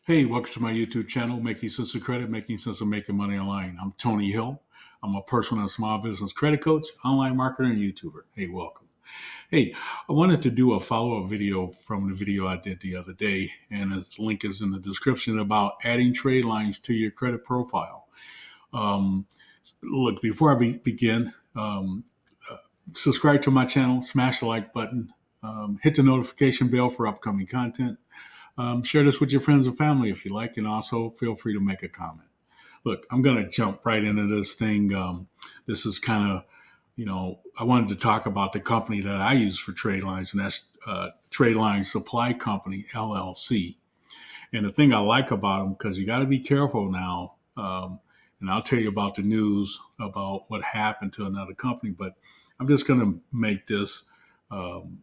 Hey, welcome to my YouTube channel, Making Sense of Credit, Making Sense of Making Money Online. I'm Tony Hill. I'm a personal and small business credit coach, online marketer, and YouTuber. Hey, welcome. Hey, I wanted to do a follow-up video from the video I did the other day, and the link is in the description about adding trade lines to your credit profile. Look, before I begin, subscribe to my channel, smash the like button, hit the notification bell for upcoming content. Share this with your friends and family if you like, and also feel free to make a comment. Look, I'm going to jump right into this thing. This is kind of, I wanted to talk about the company that I use for trade lines, and that's Tradeline Supply Company, LLC. And the thing I like about them, because you got to be careful now, and I'll tell you about the news about what happened to another company, but I'm just going to make this um,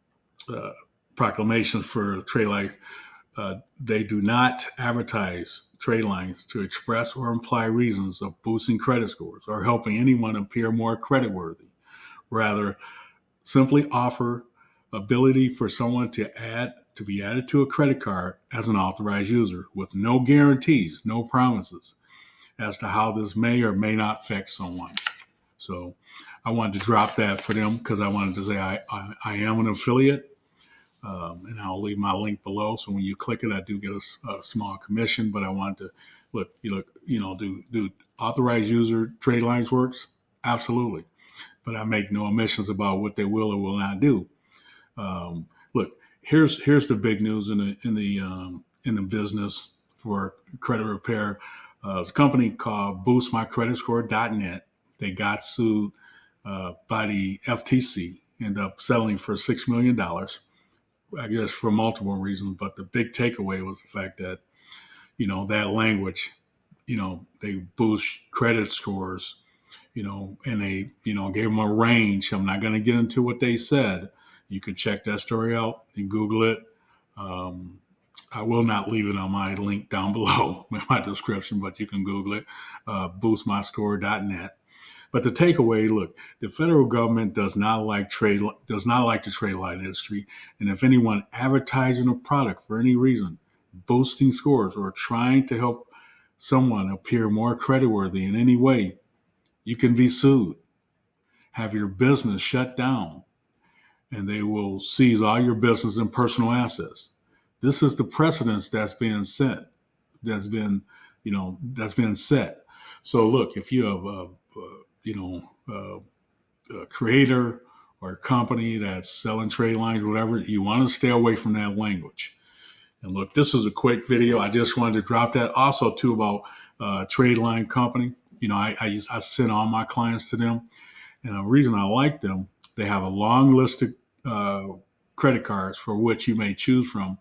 proclamation for Tradeline. They do not advertise trade lines to express or imply reasons of boosting credit scores or helping anyone appear more creditworthy. Rather, simply offer ability for someone to be added to a credit card as an authorized user with no guarantees, no promises as to how this may or may not affect someone. So I wanted to drop that for them because I wanted to say I am an affiliate. And I'll leave my link below. So when you click it, I do get a small commission. But I want to do authorized user trade lines works? Absolutely. But I make no omissions about what they will or will not do. Look, here's the big news in the business for credit repair. It's a company called BoostMyCreditScore.net. They got sued by the FTC, ended up settling for $6 million. I guess for multiple reasons, but the big takeaway was the fact that, that language, they boost credit scores, and they, gave them a range. I'm not going to get into what they said. You can check that story out and Google it. I will not leave it on my link down below in my description, but you can Google it, boostmyscore.net. But the takeaway, look, the federal government does not like the trade line industry. And if anyone advertising a product for any reason, boosting scores or trying to help someone appear more creditworthy in any way, you can be sued, have your business shut down, and they will seize all your business and personal assets. This is the precedence that's being set. That's been, that's been set. So look, if you have a creator or a company that's selling trade lines, whatever, you want to stay away from that language. And look, this is a quick video. I just wanted to drop that. Also, too, about Tradeline Company. I send all my clients to them. And the reason I like them, they have a long list of credit cards for which you may choose from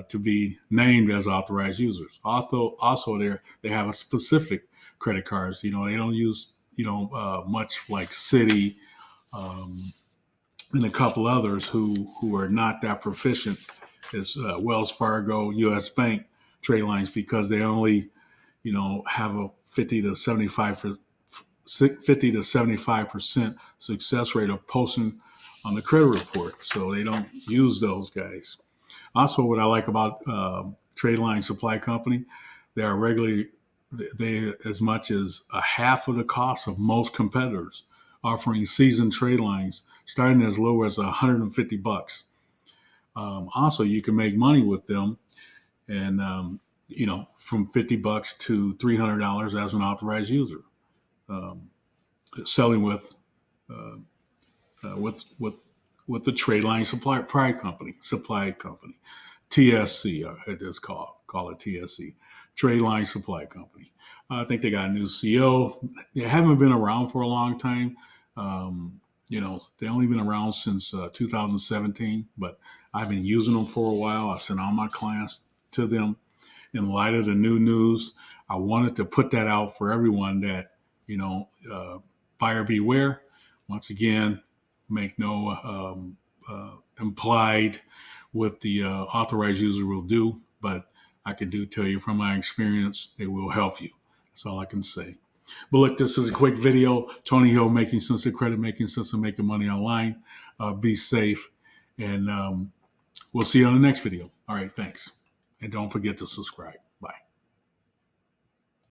to be named as authorized users. Also, they have a specific credit cards. They don't use much like Citi and a couple others who are not that proficient as Wells Fargo, U.S. Bank trade lines, because they only have a 50 to 75% success rate of posting on the credit report. So they don't use those guys. Also, what I like about Tradeline Supply Company, they are regularly as much as a half of the cost of most competitors, offering seasoned trade lines starting as low as $150. Also, you can make money with them, and from $50 to $300 as an authorized user, selling with with the Tradeline Supply Company, TSC. It is call it TSC, Tradeline Supply Company. I think they got a new CEO. They haven't been around for a long time. They only been around since 2017, but I've been using them for a while. I sent all my clients to them. In light of the new news, I wanted to put that out for everyone that, buyer beware. Once again, make no implied what the authorized user will do, but I can tell you from my experience, they will help you. That's all I can say. But look, this is a quick video. Tony Hill, making sense of credit, making sense of making money online. Be safe, and we'll see you on the next video. All right, thanks. and don't forget to subscribe. Bye.